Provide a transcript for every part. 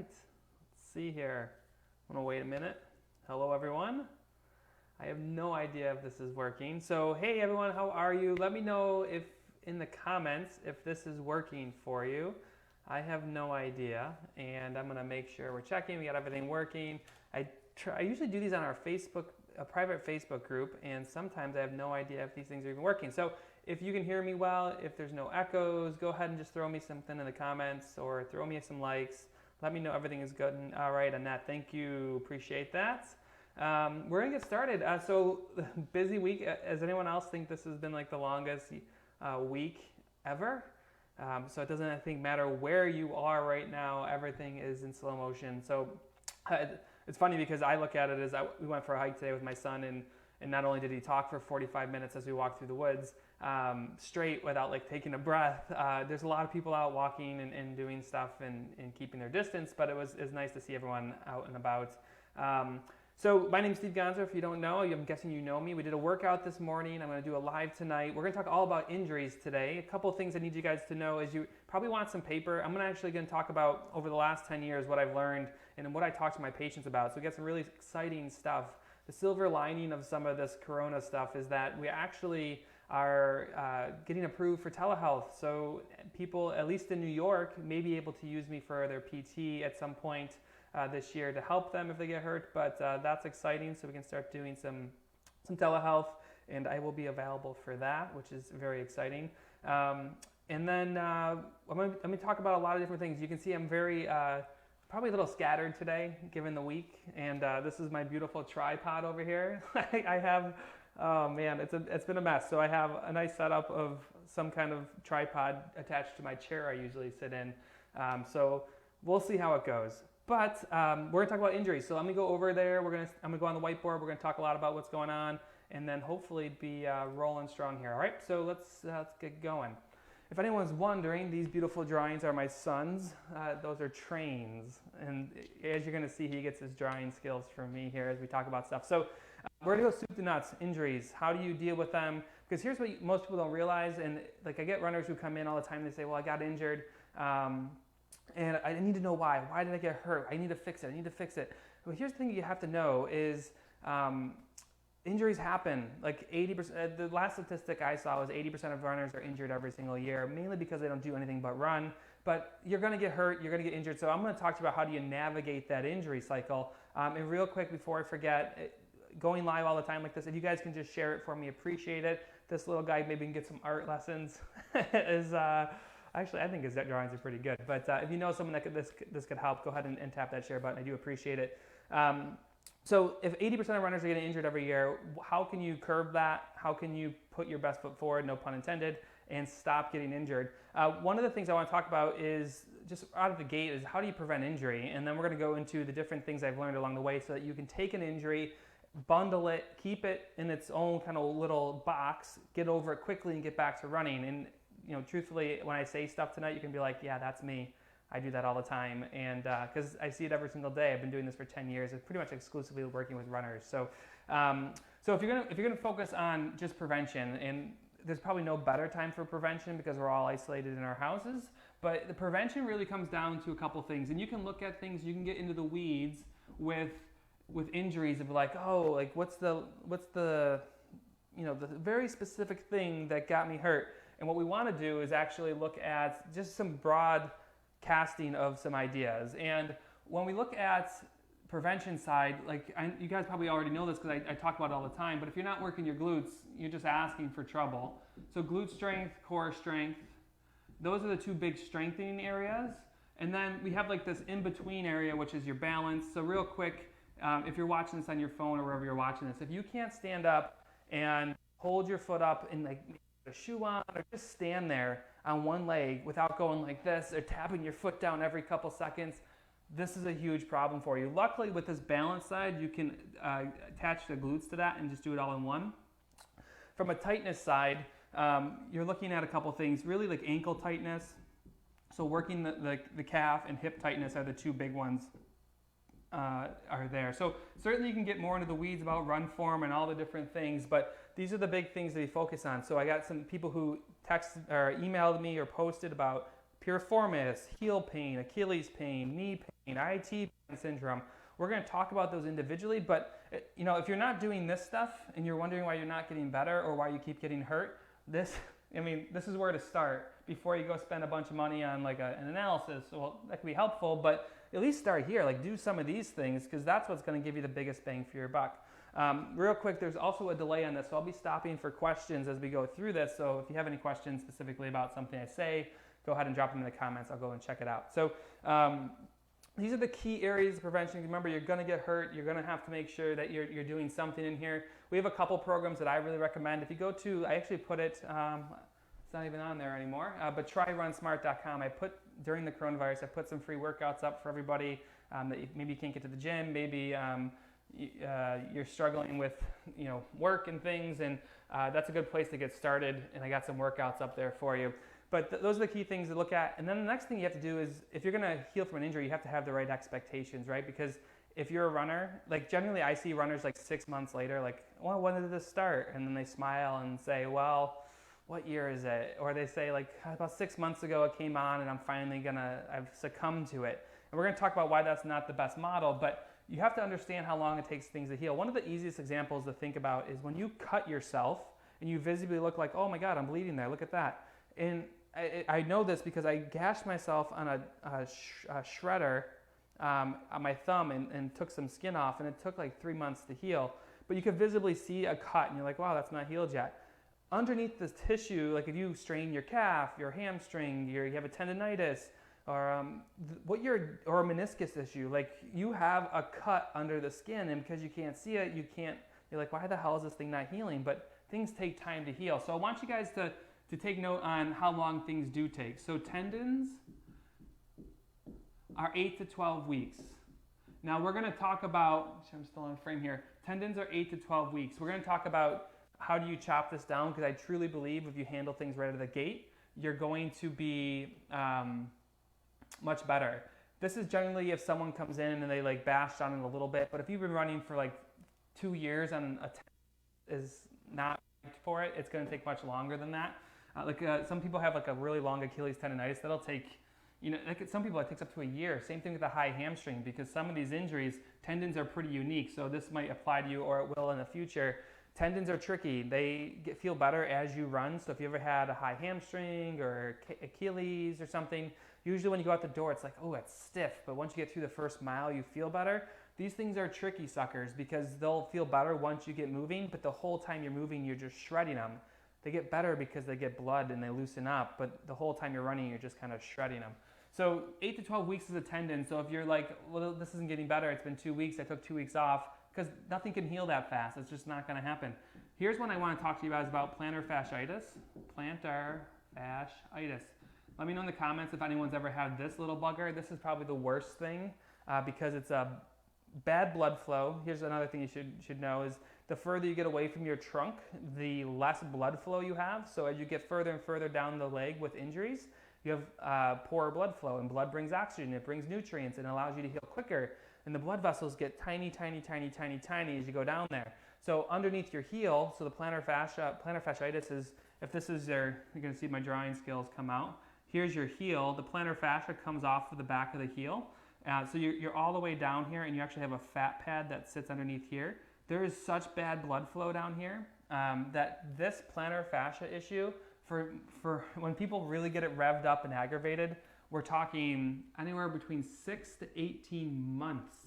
let's see here. I'm gonna wait a minute. Hello everyone. I have no idea if this is working. So hey everyone, how are you? Let me know if in the comments if this is working for you. I have no idea, and I'm gonna make sure we're checking. We got everything working. I usually do these on our Facebook, a private Facebook group, and sometimes I have no idea if these things are even working. So if you can hear me well, if there's no echoes, go ahead and just throw me something in the comments or throw me some likes. Let me know everything is good. And all right, Annette, thank you. Appreciate that. We're gonna get started. So busy week. Does anyone else think this has been like the longest week ever? So it doesn't, I think, matter where you are right now. Everything is in slow motion. So it's funny because I look at it as we went for a hike today with my son, and not only did he talk for 45 minutes as we walked through the woods, straight without like taking a breath. There's a lot of people out walking and doing stuff and keeping their distance, but it was nice to see everyone out and about. So my name is 𝗥𝘂𝗟𝗑, if you don't know. I'm guessing you know me. We did a workout this morning. I'm going to do a live tonight. We're going to talk all about injuries today. A couple of things I need you guys to know is you probably want some paper. I'm actually going to talk about over the last 10 years what I've learned and what I talk to my patients about. So we got some really exciting stuff. The silver lining of some of this corona stuff is that we actually are getting approved for telehealth. So people, at least in New York, may be able to use me for their PT at some point this year to help them if they get hurt, but that's exciting, so we can start doing some telehealth, and I will be available for that, which is very exciting. And then I'm going to talk about a lot of different things. You can see I'm very, probably a little scattered today, given the week, and this is my beautiful tripod over here. I have, oh man, it's been a mess. So I have a nice setup of some kind of tripod attached to my chair I usually sit in. So we'll see how it goes. But we're gonna talk about injuries. So let me go over there. I'm gonna go on the whiteboard. We're gonna talk a lot about what's going on, and then hopefully be rolling strong here. All right. So let's get going. If anyone's wondering, these beautiful drawings are my son's. Those are trains, and as you're gonna see, he gets his drawing skills from me here as we talk about stuff. So we're gonna go soup to nuts. Injuries. How do you deal with them? Because here's what most people don't realize, and like I get runners who come in all the time. They say, "Well, I got injured." And I need to know why. Why did I get hurt? I need to fix it. I need to fix it. Well, here's the thing you have to know is injuries happen. Like 80%, the last statistic I saw was 80% of runners are injured every single year, mainly because they don't do anything but run. But you're going to get hurt. You're going to get injured. So I'm going to talk to you about how do you navigate that injury cycle. And real quick before I forget, going live all the time like this, if you guys can just share it for me, appreciate it. This little guy maybe can get some art lessons. Actually, I think his drawings are pretty good. But if you know someone that this could help, go ahead and tap that share button. I do appreciate it. So if 80% of runners are getting injured every year, how can you curb that? How can you put your best foot forward, no pun intended, and stop getting injured? One of the things I want to talk about is just out of the gate is how do you prevent injury? And then we're going to go into the different things I've learned along the way so that you can take an injury, bundle it, keep it in its own kind of little box, get over it quickly, and get back to running. And you know, truthfully, when I say stuff tonight, you can be like, yeah, that's me. I do that all the time. And because I see it every single day. I've been doing this for 10 years. It's pretty much exclusively working with runners. So if you're gonna focus on just prevention, and there's probably no better time for prevention because we're all isolated in our houses, but the prevention really comes down to a couple things. And you can look at things, you can get into the weeds with injuries of like, oh, like what's the you know, the very specific thing that got me hurt. And what we want to do is actually look at just some broad casting of some ideas. And when we look at prevention side, like you guys probably already know this because I talk about it all the time, but if you're not working your glutes, you're just asking for trouble. So glute strength, core strength, those are the two big strengthening areas. And then we have like this in-between area, which is your balance. So real quick, if you're watching this on your phone or wherever you're watching this, if you can't stand up and hold your foot up and like a shoe on, or just stand there on one leg without going like this or tapping your foot down every couple seconds, this is a huge problem for you. Luckily with this balance side, you can attach the glutes to that and just do it all in one. From a tightness side, you're looking at a couple things, really like ankle tightness. So working the calf and hip tightness are the two big ones are there. So certainly you can get more into the weeds about run form and all the different things, but these are the big things that we focus on. So I got some people who texted or emailed me or posted about piriformis, heel pain, Achilles pain, knee pain, IT pain syndrome. We're going to talk about those individually, but if you're not doing this stuff and you're wondering why you're not getting better or why you keep getting hurt, this is where to start before you go spend a bunch of money on like an analysis. Well, that can be helpful, but at least start here. Like, do some of these things, because that's what's going to give you the biggest bang for your buck. Real quick, there's also a delay on this, so I'll be stopping for questions as we go through this. So if you have any questions specifically about something I say, go ahead and drop them in the comments. I'll go and check it out. So these are the key areas of prevention. Remember, you're going to get hurt. You're going to have to make sure that you're doing something in here. We have a couple programs that I really recommend. If you go to, I actually put it, it's not even on there anymore, but try RunSmart.com. During the coronavirus, I put some free workouts up for everybody that maybe you can't get to the gym, maybe you're struggling with work and things, and that's a good place to get started, and I got some workouts up there for you. But those are the key things to look at. And then the next thing you have to do is, if you're going to heal from an injury, you have to have the right expectations, right? Because if you're a runner, like generally I see runners like 6 months later, like, well, when did this start? And then they smile and say, well, what year is it? Or they say, like, about 6 months ago it came on and I've succumbed to it. And we're going to talk about why that's not the best model, but you have to understand how long it takes things to heal. One of the easiest examples to think about is when you cut yourself and you visibly look like, oh my God, I'm bleeding there, look at that. And I know this because I gashed myself on a shredder on my thumb and took some skin off, and it took like 3 months to heal. But you could visibly see a cut and you're like, wow, that's not healed yet. Underneath this tissue, like if you strain your calf, your hamstring, you have a tendonitis, or a meniscus issue, like you have a cut under the skin, and because you can't see it, you're like, why the hell is this thing not healing? But things take time to heal. So I want you guys to take note on how long things do take. So tendons are 8 to 12 weeks. Now we're going to talk about, I'm still on frame here, tendons are 8 to 12 weeks. We're going to talk about how do you chop this down, because I truly believe if you handle things right out of the gate, you're going to be much better. This is generally if someone comes in and they like bash on it a little bit, but if you've been running for like 2 years and a tendon is not for it, it's going to take much longer than that. Some people have like a really long Achilles tendonitis that'll take, some people it takes up to a year. Same thing with the high hamstring, because some of these injuries, tendons are pretty unique. So this might apply to you, or it will in the future. Tendons are tricky. They feel better as you run. So if you ever had a high hamstring or Achilles or something, usually when you go out the door, it's like, oh, it's stiff. But once you get through the first mile, you feel better. These things are tricky suckers, because they'll feel better once you get moving, but the whole time you're moving, you're just shredding them. They get better because they get blood and they loosen up, but the whole time you're running, you're just kind of shredding them. So 8 to 12 weeks is a tendon. So if you're like, well, this isn't getting better, it's been 2 weeks, I took 2 weeks off, because nothing can heal that fast. It's just not going to happen. Here's what I want to talk to you guys about: plantar fasciitis. Plantar fasciitis. Let me know in the comments if anyone's ever had this little bugger. This is probably the worst thing because it's a bad blood flow. Here's another thing you should know is the further you get away from your trunk, the less blood flow you have. So as you get further and further down the leg with injuries, you have poorer blood flow, and blood brings oxygen, it brings nutrients, and it allows you to heal quicker. And the blood vessels get tiny, tiny, tiny, tiny, tiny as you go down there. So underneath your heel, so the plantar fasciitis is, if this is you're going to see my drawing skills come out. Here's your heel. The plantar fascia comes off of the back of the heel. So you're all the way down here, and you actually have a fat pad that sits underneath here. There is such bad blood flow down here that this plantar fascia issue, for when people really get it revved up and aggravated, we're talking anywhere between 6 to 18 months.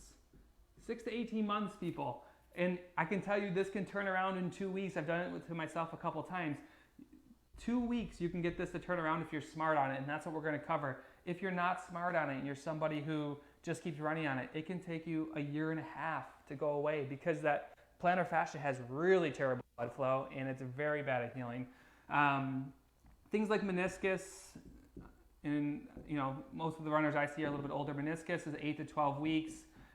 6 to 18 months, people. And I can tell you this can turn around in 2 weeks. I've done it to myself a couple times. 2 weeks you can get this to turn around if you're smart on it, and that's what we're going to cover. If you're not smart on it and you're somebody who just keeps running on it, it can take you a year and a half to go away, because that plantar fascia has really terrible blood flow and it's very bad at healing. Things like meniscus, and most of the runners I see are a little bit older. Meniscus is 8 to 12 weeks.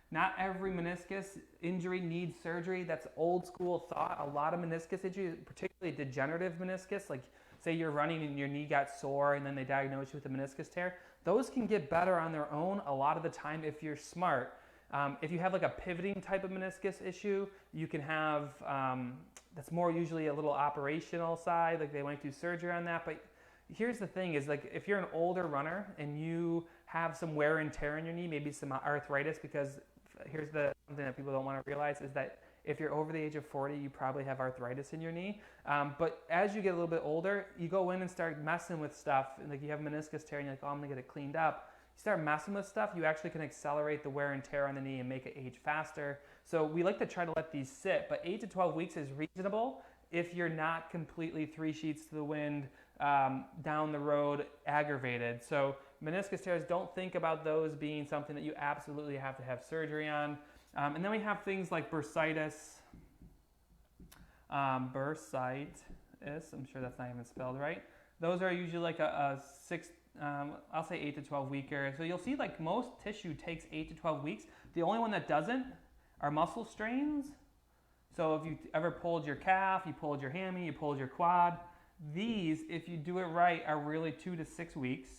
Not every meniscus injury needs surgery. That's old school thought. A lot of meniscus injuries, particularly degenerative meniscus, like say you're running and your knee got sore and then they diagnose you with a meniscus tear, those can get better on their own a lot of the time if you're smart. If you have like a pivoting type of meniscus issue, you can have, that's more usually a little operational side, like they went through surgery on that, but here's the thing is like if you're an older runner and you have some wear and tear in your knee, maybe some arthritis, because here's something that people don't want to realize is that if you're over the age of 40, you probably have arthritis in your knee. But as you get a little bit older, you go in and start messing with stuff. And like you have meniscus tear and you're like, oh, I'm gonna get it cleaned up. You start messing with stuff, you actually can accelerate the wear and tear on the knee and make it age faster. So we like to try to let these sit, but 8 to 12 weeks is reasonable if you're not completely 3 sheets to the wind, down the road, aggravated. So meniscus tears, don't think about those being something that you absolutely have to have surgery on. And then we have things like bursitis, I'm sure that's not even spelled right. Those are usually like a 6, I'll say 8 to 12 weeker. So you'll see like most tissue takes 8 to 12 weeks. The only one that doesn't are muscle strains. So if you ever pulled your calf, you pulled your hammy, you pulled your quad, these, if you do it right, are really 2 to 6 weeks.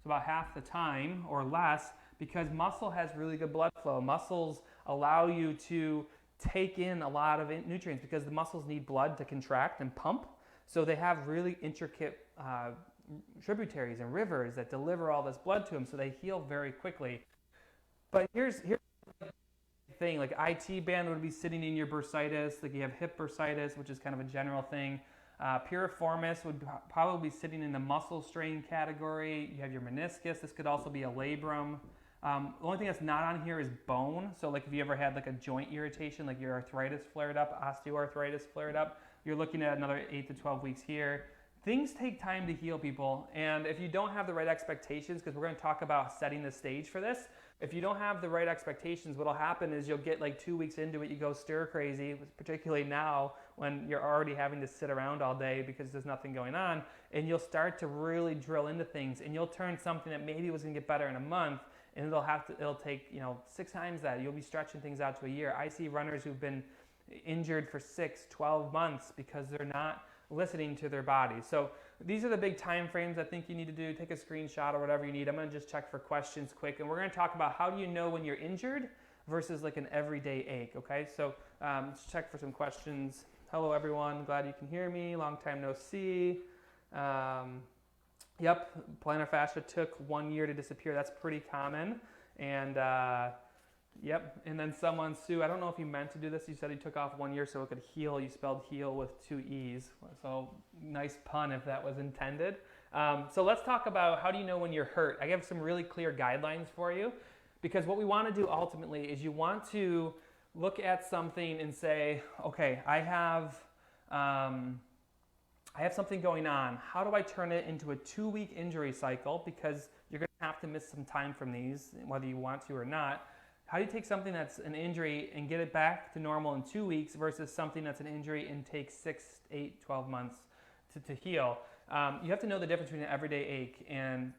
So about half the time or less, because muscle has really good blood flow. Muscles allow you to take in a lot of nutrients because the muscles need blood to contract and pump. So they have really intricate tributaries and rivers that deliver all this blood to them, so they heal very quickly. But here's the thing, like IT band would be sitting in your bursitis, like you have hip bursitis, which is kind of a general thing. Piriformis would probably be sitting in the muscle strain category. You have your meniscus, this could also be a labrum. The only thing that's not on here is bone. So like if you ever had like a joint irritation, like your arthritis flared up, osteoarthritis flared up, you're looking at another 8 to 12 weeks here. Things take time to heal, people. And if you don't have the right expectations, because we're going to talk about setting the stage for this, if you don't have the right expectations, what'll happen is you'll get like 2 weeks into it, you go stir crazy, particularly now when you're already having to sit around all day because there's nothing going on, and you'll start to really drill into things, and you'll turn something that maybe was going to get better in a month, and it'll take 6 times that. You'll be stretching things out to a year. I see runners who've been injured for 6, 12 months because they're not listening to their body. So these are the big time frames I think you need to do. Take a screenshot or whatever you need. I'm going to just check for questions quick, and we're going to talk about how do you know when you're injured versus like an everyday ache. Okay, so let's check for some questions. Hello everyone, glad you can hear me. Long time no see. Yep, plantar fascia took 1 year to disappear. That's pretty common. And yep, and then someone, Sue, I don't know if you meant to do this. You said you took off 1 year so it could heal. You spelled heal with 2 E's. So nice pun if that was intended. So let's talk about how do you know when you're hurt. I have some really clear guidelines for you, because what we want to do ultimately is you want to look at something and say, okay, I have something going on. How do I turn it into a 2-week injury cycle? Because you're going to have to miss some time from these, whether you want to or not. How do you take something that's an injury and get it back to normal in 2 weeks versus something that's an injury and takes 6, 8, 12 months to heal? You have to know the difference between an everyday ache, and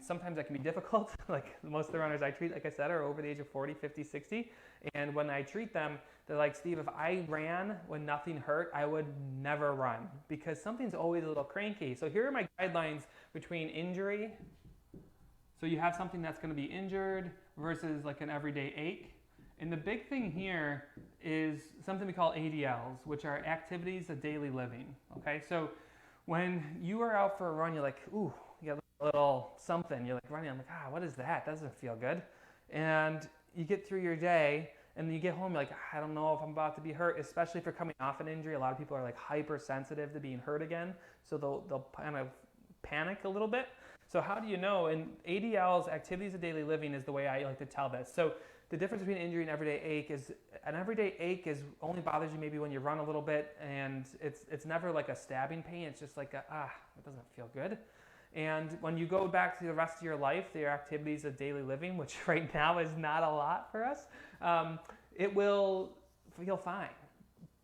sometimes that can be difficult. Like most of the runners I treat, like I said, are over the age of 40, 50, 60. And when I treat them, they're like, Steve, if I ran when nothing hurt, I would never run because something's always a little cranky. So here are my guidelines between injury. So you have something that's going to be injured versus like an everyday ache. And the big thing here is something we call ADLs, which are activities of daily living. Okay, so when you are out for a run, you're like, ooh, you got a little something. You're like running. I'm like, what is that? That doesn't feel good. And you get through your day, and then you get home, you're like, I don't know if I'm about to be hurt, especially if you're coming off an injury. A lot of people are like hypersensitive to being hurt again, so they'll kind of panic a little bit. So how do you know? And ADLs, activities of daily living, is the way I like to tell this. So the difference between injury and everyday ache is an everyday ache is only bothers you maybe when you run a little bit, and it's never like a stabbing pain. It's just like it doesn't feel good. And when you go back to the rest of your life, your activities of daily living, which right now is not a lot for us, it will feel fine.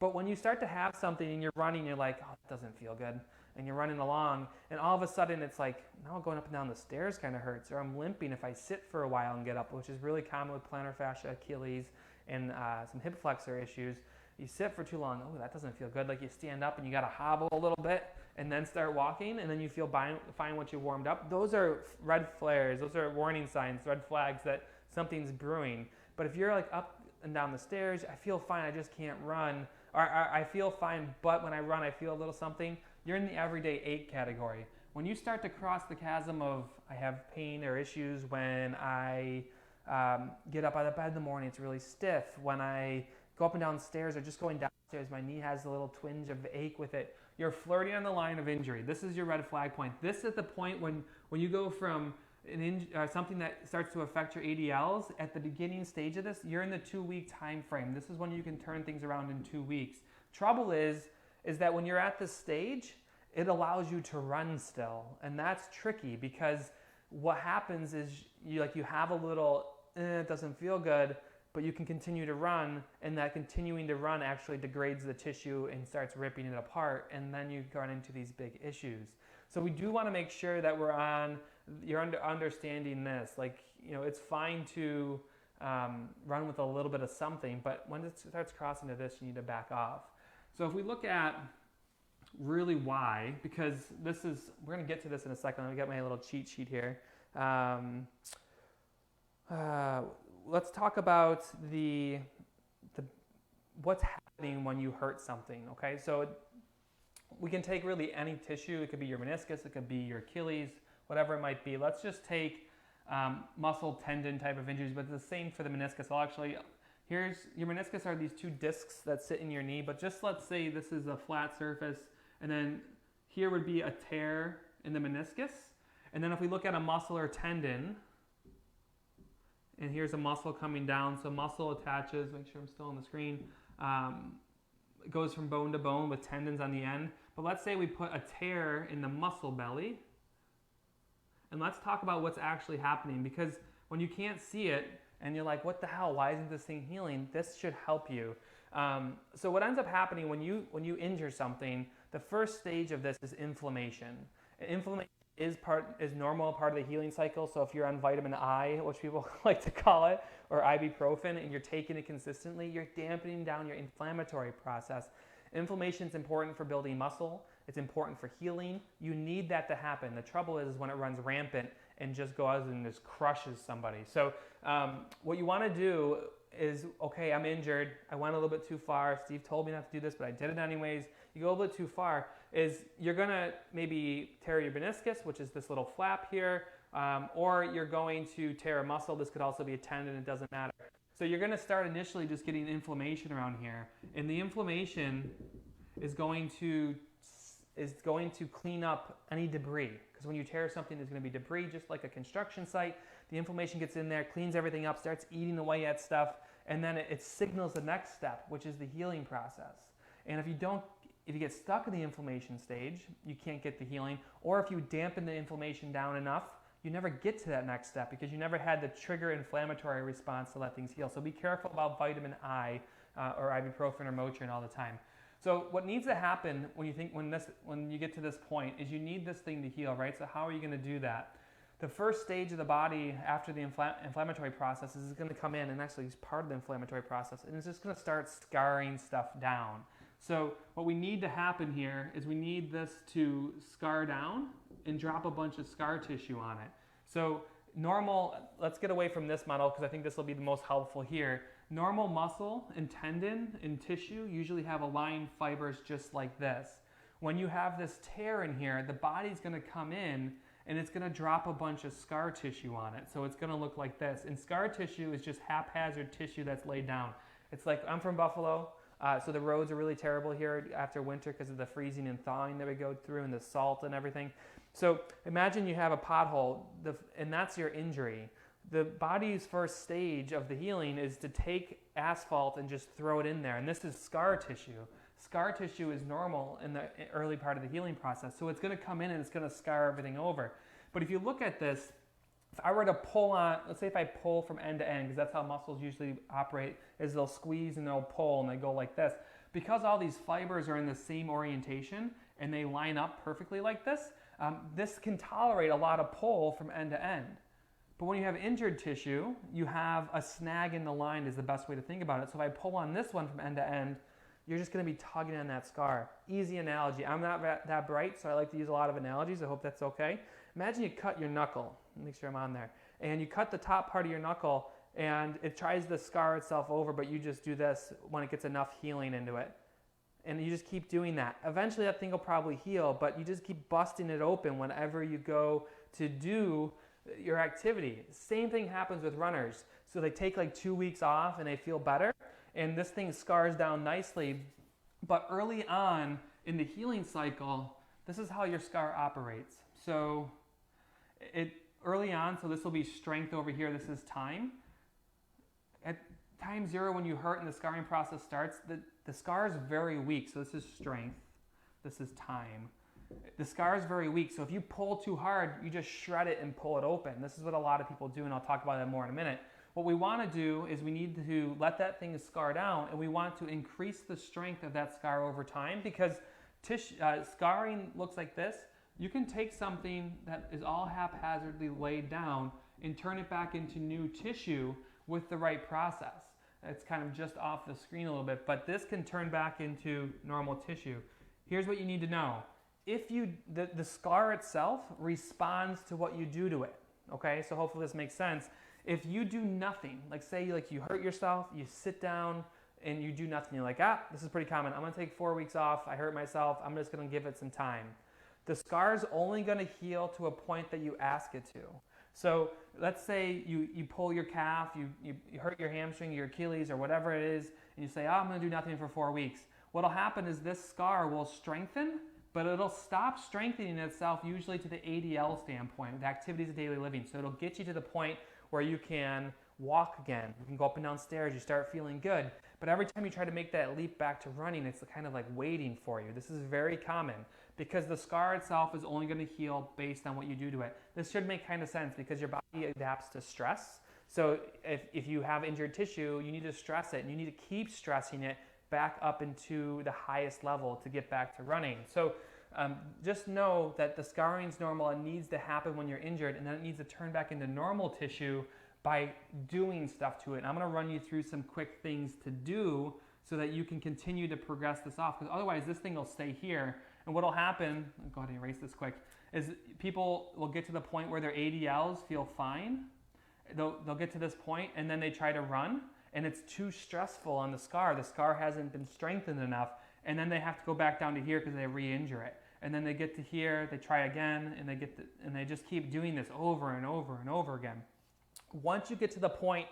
But when you start to have something and you're running, you're like, oh, it doesn't feel good. And you're running along, and all of a sudden it's like, now going up and down the stairs kind of hurts, or I'm limping if I sit for a while and get up, which is really common with plantar fascia, Achilles, and some hip flexor issues. You sit for too long, oh, that doesn't feel good. Like you stand up and you got to hobble a little bit and then start walking, and then you feel fine once you warmed up. Those are red flares. Those are warning signs, red flags that something's brewing. But if you're like up and down the stairs, I feel fine, I just can't run, or I feel fine, but when I run, I feel a little something, you're in the everyday ache category. when you start to cross the chasm of I have pain or issues when I get up out of bed in the morning, it's really stiff. When I go up and down stairs or just going downstairs, my knee has a little twinge of ache with it. You're flirting on the line of injury. This is your red flag point. This is the point when you go from something that starts to affect your ADLs at the beginning stage of this, you're in the 2-week time frame. This is when you can turn things around in 2 weeks. Trouble is that when you're at this stage, it allows you to run still. And that's tricky because what happens is you have a little, it doesn't feel good, but you can continue to run, and that continuing to run actually degrades the tissue and starts ripping it apart, and then you run into these big issues. So we do want to make sure that you're understanding this. It's fine to run with a little bit of something, but when it starts crossing to this, you need to back off. So if we look at really why, because we're going to get to this in a second. Let me get my little cheat sheet here. Let's talk about what's happening when you hurt something, okay? So we can take really any tissue. It could be your meniscus, it could be your Achilles, whatever it might be. Let's just take muscle tendon type of injuries, but it's the same for the meniscus. Here's your meniscus are these 2 discs that sit in your knee, but just let's say this is a flat surface, and then here would be a tear in the meniscus. And then if we look at a muscle or tendon, and here's a muscle coming down, so muscle attaches, make sure I'm still on the screen, it goes from bone to bone with tendons on the end. But let's say we put a tear in the muscle belly, and let's talk about what's actually happening, because when you can't see it, and you're like, what the hell, why isn't this thing healing? This should help you. So what ends up happening when you injure something, the first stage of this is inflammation. Inflammation is normal, part of the healing cycle. So if you're on vitamin I, which people like to call it, or ibuprofen, and you're taking it consistently, you're dampening down your inflammatory process. Inflammation is important for building muscle. It's important for healing. You need that to happen. The trouble is when it runs rampant and just goes and just crushes somebody. So what you want to do is, okay, I'm injured. I went a little bit too far. Steve told me not to do this, but I did it anyways. You go a little bit too far, is you're going to maybe tear your meniscus, which is this little flap here, or you're going to tear a muscle. This could also be a tendon. It doesn't matter. So you're going to start initially just getting inflammation around here, and the inflammation is going to clean up any debris, because when you tear something, there's going to be debris, just like a construction site. The inflammation gets in there, cleans everything up, starts eating away at stuff, and then it signals the next step, which is the healing process. And if you get stuck in the inflammation stage, you can't get the healing, or if you dampen the inflammation down enough, you never get to that next step because you never had the trigger inflammatory response to let things heal. So be careful about vitamin I or ibuprofen or Motrin all the time. So what needs to happen when you get to this point is you need this thing to heal, right? So how are you going to do that? The first stage of the body after the inflammatory process is going to come in, and actually it's part of the inflammatory process, and it's just going to start scarring stuff down. So what we need to happen here is we need this to scar down and drop a bunch of scar tissue on it. So let's get away from this model because I think this will be the most helpful here. Normal muscle and tendon and tissue usually have aligned fibers just like this. When you have this tear in here, the body's going to come in and it's going to drop a bunch of scar tissue on it. So it's going to look like this. And scar tissue is just haphazard tissue that's laid down. It's like, I'm from Buffalo, so the roads are really terrible here after winter because of the freezing and thawing that we go through and the salt and everything. So imagine you have a pothole, and that's your injury. The body's first stage of the healing is to take asphalt and just throw it in there. And this is scar tissue. Scar tissue is normal in the early part of the healing process. So it's going to come in and it's going to scar everything over. But if you look at this, if I were to pull on, let's say if I pull from end to end, because that's how muscles usually operate, is they'll squeeze and they'll pull and they go like this. Because all these fibers are in the same orientation and they line up perfectly like this, this can tolerate a lot of pull from end to end. But when you have injured tissue, you have a snag in the line is the best way to think about it. So if I pull on this one from end to end, you're just going to be tugging on that scar. Easy analogy. I'm not that bright, so I like to use a lot of analogies. I hope that's okay. Imagine you cut your knuckle. Make sure I'm on there. And you cut the top part of your knuckle, and it tries to scar itself over, but you just do this when it gets enough healing into it. And you just keep doing that. Eventually that thing will probably heal, but you just keep busting it open whenever you go to do your activity. Same thing happens with runners. So they take like 2 weeks off and they feel better, and this thing scars down nicely. But early on in the healing cycle, this is how your scar operates. So early on, so this will be strength over here, this is time. At time 0, when you hurt and the scarring process starts, the scar is very weak. So this is strength, this is time. The scar is very weak, so if you pull too hard, you just shred it and pull it open. This is what a lot of people do, and I'll talk about that more in a minute. What we want to do is we need to let that thing scar down, and we want to increase the strength of that scar over time, because scarring looks like this. You can take something that is all haphazardly laid down and turn it back into new tissue with the right process. It's kind of just off the screen a little bit, but this can turn back into normal tissue. Here's what you need to know. If the scar itself responds to what you do to it, okay? So hopefully this makes sense. If you do nothing, like say you hurt yourself, you sit down and you do nothing, you're like, this is pretty common. I'm gonna take 4 weeks off, I hurt myself, I'm just gonna give it some time. The scar's only gonna heal to a point that you ask it to. So let's say you pull your calf, you hurt your hamstring, your Achilles, or whatever it is, and you say, I'm gonna do nothing for 4 weeks. What'll happen is this scar will strengthen, but it'll stop strengthening itself usually to the ADL standpoint, the activities of daily living. So it'll get you to the point where you can walk again. You can go up and down stairs, you start feeling good. But every time you try to make that leap back to running, it's kind of like waiting for you. This is very common because the scar itself is only going to heal based on what you do to it. This should make kind of sense because your body adapts to stress. So if you have injured tissue, you need to stress it, and you need to keep stressing it back up into the highest level to get back to running. So just know that the scarring is normal and needs to happen when you're injured, and then it needs to turn back into normal tissue by doing stuff to it. And I'm going to run you through some quick things to do so that you can continue to progress this off, because otherwise this thing will stay here. And what will happen, I'll go ahead and erase this quick, is people will get to the point where their ADLs feel fine. They'll get to this point and then they try to run, and it's too stressful on the scar. The scar hasn't been strengthened enough, and then they have to go back down to here because they re-injure it. And then they get to here, they try again, and they just keep doing this over and over and over again. Once you get to the point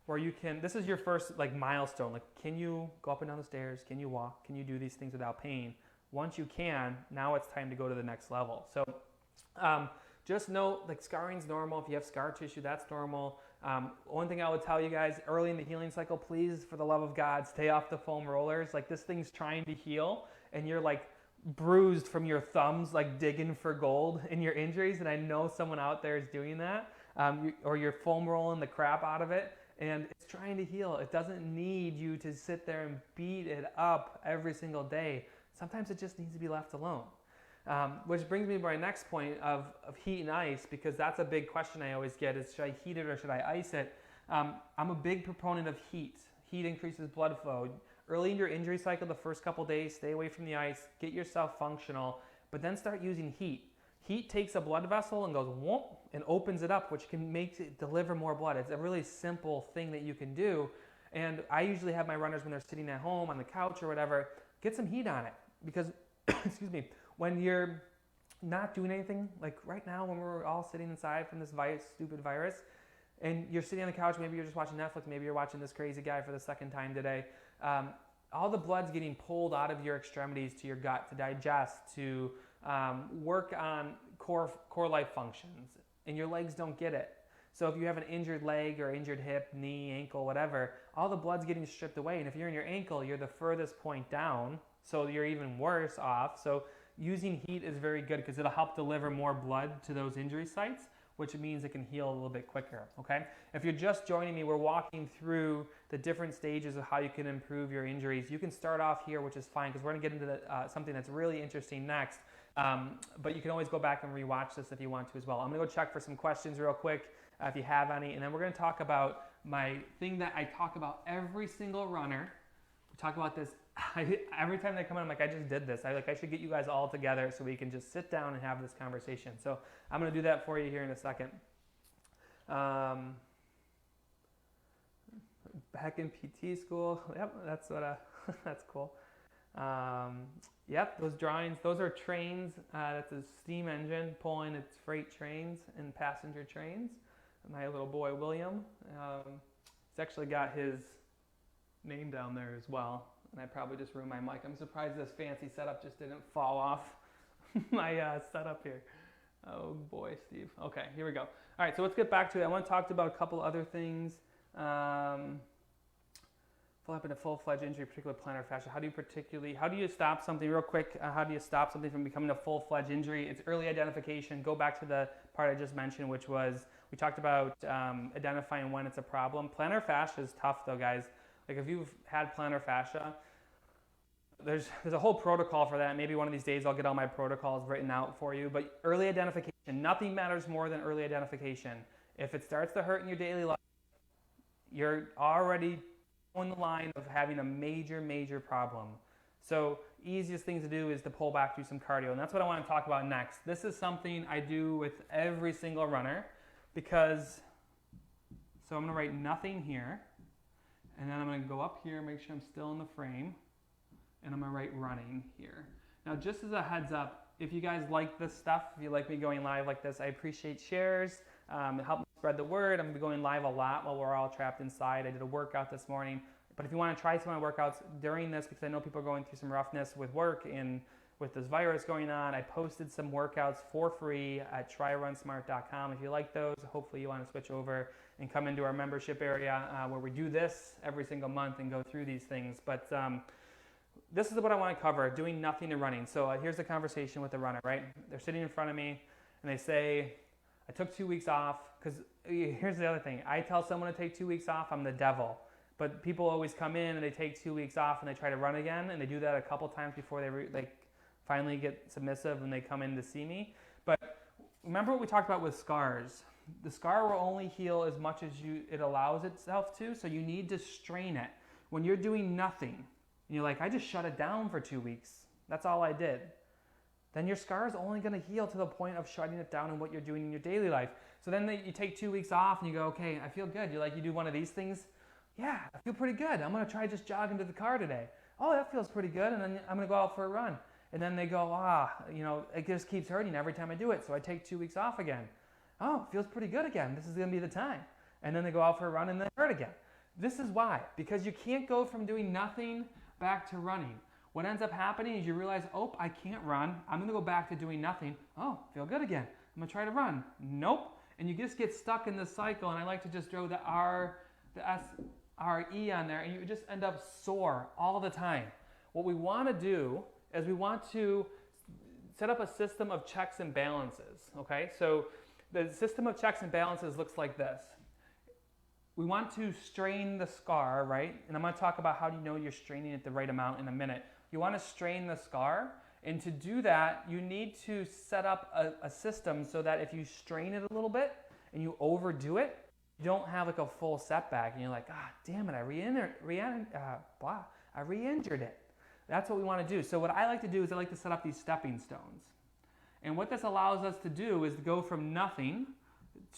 where you can, this is your first milestone, can you go up and down the stairs? Can you walk? Can you do these things without pain? Once you can, now it's time to go to the next level. So just know scarring's normal. If you have scar tissue, that's normal. One thing I would tell you guys, early in the healing cycle, please, for the love of God, stay off the foam rollers. This thing's trying to heal, and you're bruised from your thumbs, digging for gold in your injuries. And I know someone out there is doing that, or you're foam rolling the crap out of it, and it's trying to heal. It doesn't need you to sit there and beat it up every single day. Sometimes it just needs to be left alone. Which brings me to my next point of heat and ice, because that's a big question I always get is, should I heat it or should I ice it? I'm a big proponent of heat. Heat increases blood flow. Early in your injury cycle, the first couple days, stay away from the ice, get yourself functional, but then start using heat. Heat takes a blood vessel and goes whoop and opens it up, which can make it deliver more blood. It's a really simple thing that you can do. And I usually have my runners, when they're sitting at home on the couch or whatever, get some heat on it, because excuse me, when you're not doing anything, like right now when we're all sitting inside from this stupid virus, and you're sitting on the couch, maybe you're just watching Netflix, maybe you're watching this crazy guy for the second time today, all the blood's getting pulled out of your extremities to your gut to digest, to work on core life functions, and your legs don't get it. So if you have an injured leg or injured hip, knee, ankle, whatever, all the blood's getting stripped away. And if you're in your ankle, you're the furthest point down, so you're even worse off. So using heat is very good because it'll help deliver more blood to those injury sites, which means it can heal a little bit quicker, okay? If you're just joining me, we're walking through the different stages of how you can improve your injuries. You can start off here, which is fine, because we're gonna get into something that's really interesting next. But you can always go back and rewatch this if you want to as well. I'm gonna go check for some questions real quick, if you have any, and then we're gonna talk about my thing that I talk about every single runner. We talk about this every time they come in. I'm like, I just did this. I should get you guys all together so we can just sit down and have this conversation. So I'm gonna do that for you here in a second. Back in PT school. Yep, that's what. That's cool. Yep, those drawings, those are trains. That's a steam engine pulling its freight trains and passenger trains. My little boy, William, he's actually got his name down there as well. And I probably just ruined my mic. I'm surprised this fancy setup just didn't fall off my setup here. Oh boy, Steve. Okay, here we go. All right, so let's get back to it. I want to talk about a couple other things. Flap into full-fledged injury, particularly plantar fascia. How do you stop something real quick? How do you stop something from becoming a full-fledged injury? It's early identification. Go back to the part I just mentioned, which was we talked about identifying when it's a problem. Plantar fascia is tough though, guys. Like if you've had plantar fascia, there's a whole protocol for that. Maybe one of these days I'll get all my protocols written out for you. But early identification, nothing matters more than early identification. If it starts to hurt in your daily life, you're already on the line of having a major problem. So easiest thing to do is to pull back, do some cardio, and that's what I want to talk about next. This is something I do with every single runner because, so I'm going to write nothing here, and then I'm going to go up here, make sure I'm still in the frame, and I'm going to write running here. Now just as a heads up, if you guys like this stuff, if you like me going live like this, I appreciate shares. It helps spread the word. I'm going to be going live a lot while we're all trapped inside. I did a workout this morning. But if you want to try some of my workouts during this, because I know people are going through some roughness with work and with this virus going on, I posted some workouts for free at RunSmart.com. If you like those, hopefully you want to switch over and come into our membership area where we do this every single month and go through these things. But this is what I want to cover, doing nothing to running. So here's the conversation with the runner, right? They're sitting in front of me and they say, I took 2 weeks off, because here's the other thing. I tell someone to take 2 weeks off, I'm the devil. But people always come in and they take 2 weeks off and they try to run again, and they do that a couple times before they finally get submissive and they come in to see me. But remember what we talked about with scars. The scar will only heal as much as it allows itself to, so you need to strain it. When you're doing nothing, and you're like, I just shut it down for 2 weeks. That's all I did. Then your scar is only going to heal to the point of shutting it down in what you're doing in your daily life. So then you take 2 weeks off and you go, okay, I feel good. You do one of these things. Yeah, I feel pretty good. I'm going to try just jogging to the car today. Oh, that feels pretty good. And then I'm going to go out for a run. And then they go, it just keeps hurting every time I do it. So I take 2 weeks off again. Oh, it feels pretty good again. This is going to be the time. And then they go out for a run and then hurt again. This is why. Because you can't go from doing nothing back to running. What ends up happening is you realize, oh, I can't run. I'm going to go back to doing nothing. Oh, feel good again. I'm going to try to run. Nope. And you just get stuck in this cycle. And I like to just throw the R, the S, R, E on there. And you just end up sore all the time. What we want to do is we want to set up a system of checks and balances. Okay? So the system of checks and balances looks like this. We want to strain the scar, right? And I'm going to talk about how do you know you're straining it the right amount in a minute. You want to strain the scar, and to do that, you need to set up a system so that if you strain it a little bit and you overdo it, you don't have like a full setback, and you're like, damn it, I re-injured it. That's what we want to do. So what I like to do is I like to set up these stepping stones. And what this allows us to do is to go from nothing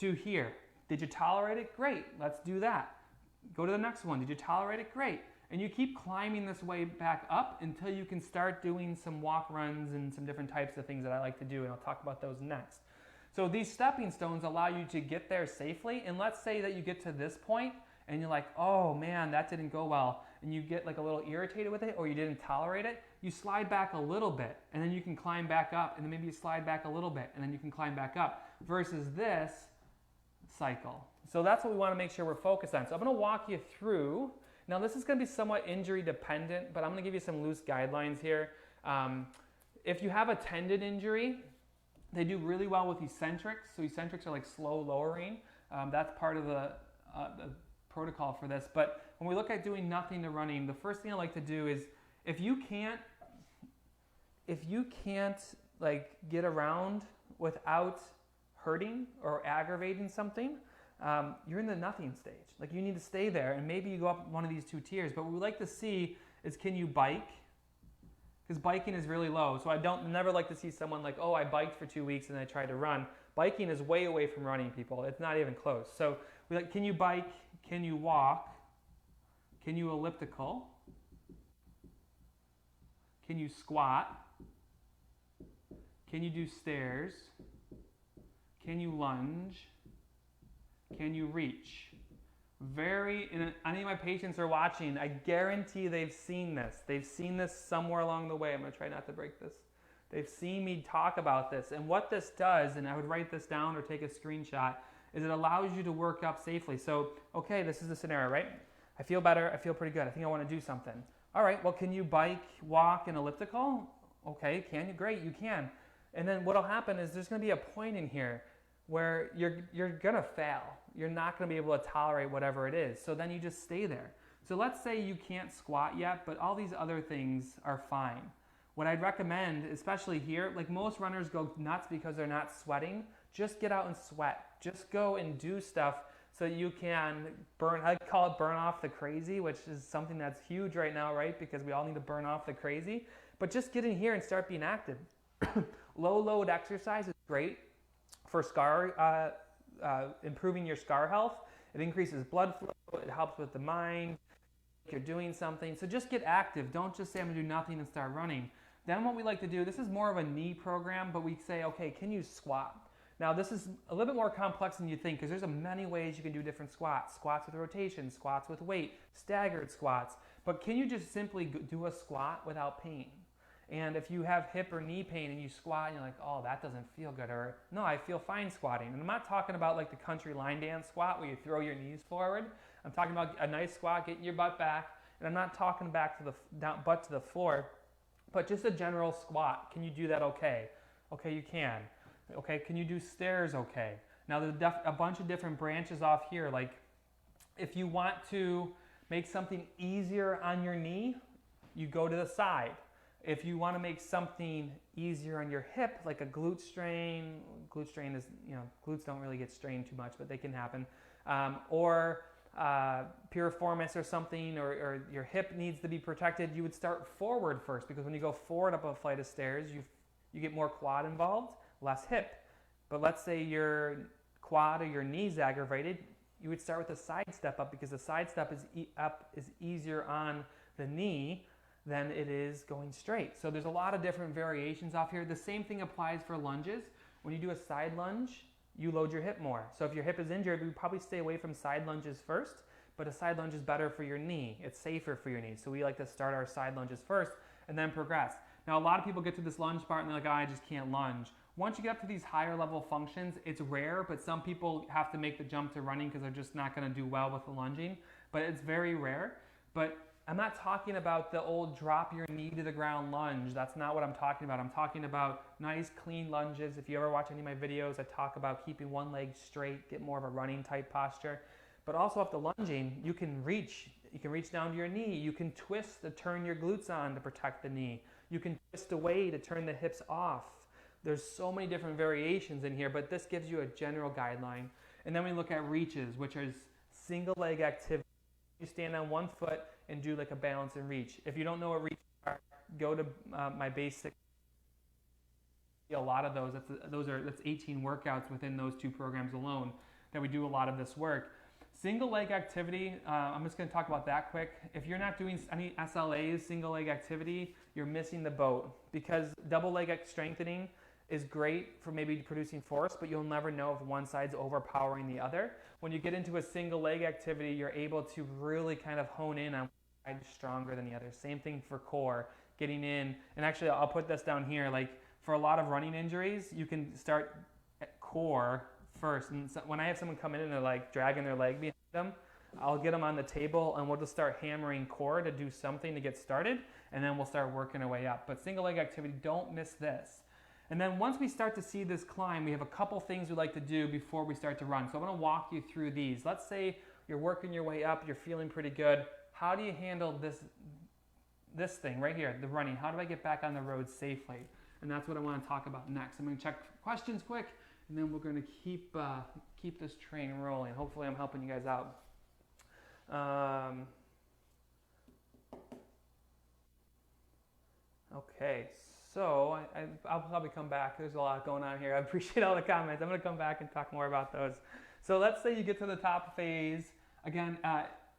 to here. Did you tolerate it? Great, let's do that. Go to the next one. Did you tolerate it? Great. And you keep climbing this way back up until you can start doing some walk runs and some different types of things that I like to do, and I'll talk about those next. So these stepping stones allow you to get there safely, and let's say that you get to this point and you're like, oh man, that didn't go well, and you get like a little irritated with it or you didn't tolerate it, you slide back a little bit and then you can climb back up, and then maybe you slide back a little bit and then you can climb back up, versus this cycle. So that's what we want to make sure we're focused on. So I'm going to walk you through. Now this is going to be somewhat injury dependent, but I'm going to give you some loose guidelines here. If you have a tendon injury, they do really well with eccentrics. So eccentrics are like slow lowering. That's part of the protocol for this. But when we look at doing nothing to running, the first thing I like to do is if you can't like get around without hurting or aggravating something, you're in the nothing stage. Like you need to stay there, and maybe you go up one of these two tiers. But what we like to see is, can you bike? Because biking is really low. So I never like to see someone like, oh, I biked for 2 weeks and I tried to run. Biking is way away from running, people. It's not even close. So we like, can you bike? Can you walk? Can you elliptical? Can you squat? Can you do stairs? Can you lunge? Can you reach? Any of my patients are watching, I guarantee they've seen this. They've seen this somewhere along the way. I'm going to try not to break this. They've seen me talk about this. And what this does, and I would write this down or take a screenshot, is it allows you to work up safely. So, okay, this is the scenario, right? I feel better. I feel pretty good. I think I want to do something. All right, well, can you bike, walk, and elliptical? Okay, can you? Great, you can. And then what will happen is there's going to be a point in here where you're going to fail. You're not going to be able to tolerate whatever it is. So then you just stay there. So let's say you can't squat yet, but all these other things are fine. What I'd recommend, especially here, like most runners go nuts because they're not sweating, just get out and sweat. Just go and do stuff so you can burn, I call it burn off the crazy, which is something that's huge right now, right? Because we all need to burn off the crazy. But just get in here and start being active. Low load exercise is great for improving your scar health. It increases blood flow. It helps with the mind. You're doing something. So just get active. Don't just say I'm going to do nothing and start running. Then what we like to do, this is more of a knee program, but we say, okay, can you squat? Now this is a little bit more complex than you think because there's many ways you can do different squats. Squats with rotation, squats with weight, staggered squats. But can you just simply do a squat without pain? And if you have hip or knee pain and you squat and you're like, oh, that doesn't feel good, or no, I feel fine squatting. And I'm not talking about like the country line dance squat where you throw your knees forward. I'm talking about a nice squat, getting your butt back. And I'm not talking back to the butt to the floor, but just a general squat. Can you do that okay? Okay, you can. Okay, can you do stairs okay? Now there's a bunch of different branches off here. Like if you want to make something easier on your knee, you go to the side. If you want to make something easier on your hip, like a glute strain is, glutes don't really get strained too much, but they can happen. Or piriformis or something, or your hip needs to be protected, you would start forward first, because when you go forward up a flight of stairs, you get more quad involved, less hip. But let's say your quad or your knee's aggravated, you would start with a side step up, because the side step is easier on the knee than it is going straight. So there's a lot of different variations off here. The same thing applies for lunges. When you do a side lunge, you load your hip more. So if your hip is injured, we would probably stay away from side lunges first, but a side lunge is better for your knee. It's safer for your knee. So we like to start our side lunges first and then progress. Now a lot of people get to this lunge part and they're like, oh, I just can't lunge. Once you get up to these higher level functions, it's rare, but some people have to make the jump to running because they're just not gonna do well with the lunging, but it's very rare. But I'm not talking about the old drop your knee to the ground lunge. That's not what I'm talking about. I'm talking about nice, clean lunges. If you ever watch any of my videos, I talk about keeping one leg straight, get more of a running type posture. But also after lunging, you can reach down to your knee. You can twist to turn your glutes on to protect the knee. You can twist away to turn the hips off. There's so many different variations in here, but this gives you a general guideline. And then we look at reaches, which is single leg activity. You stand on one foot and do like a balance and reach. If you don't know what reaches are, go to my basic. A lot of those. That's 18 workouts within those two programs alone that we do a lot of this work. Single leg activity. I'm just going to talk about that quick. If you're not doing any SLAs, single leg activity, you're missing the boat, because double leg strengthening is great for maybe producing force, but you'll never know if one side's overpowering the other. When you get into a single leg activity, you're able to really kind of hone in on one side stronger than the other. Same thing for core, getting in. And actually, I'll put this down here. Like for a lot of running injuries, you can start at core first. And so when I have someone come in and they're like dragging their leg behind them, I'll get them on the table and we'll just start hammering core to do something to get started. And then we'll start working our way up. But single leg activity, don't miss this. And then once we start to see this climb, we have a couple things we like to do before we start to run. So I'm going to walk you through these. Let's say you're working your way up, you're feeling pretty good. How do you handle this thing right here, the running? How do I get back on the road safely? And that's what I want to talk about next. I'm going to check questions quick, and then we're going to keep this train rolling. Hopefully I'm helping you guys out. Okay. So I'll probably come back. There's a lot going on here. I appreciate all the comments. I'm going to come back and talk more about those. So let's say you get to the top phase. Again,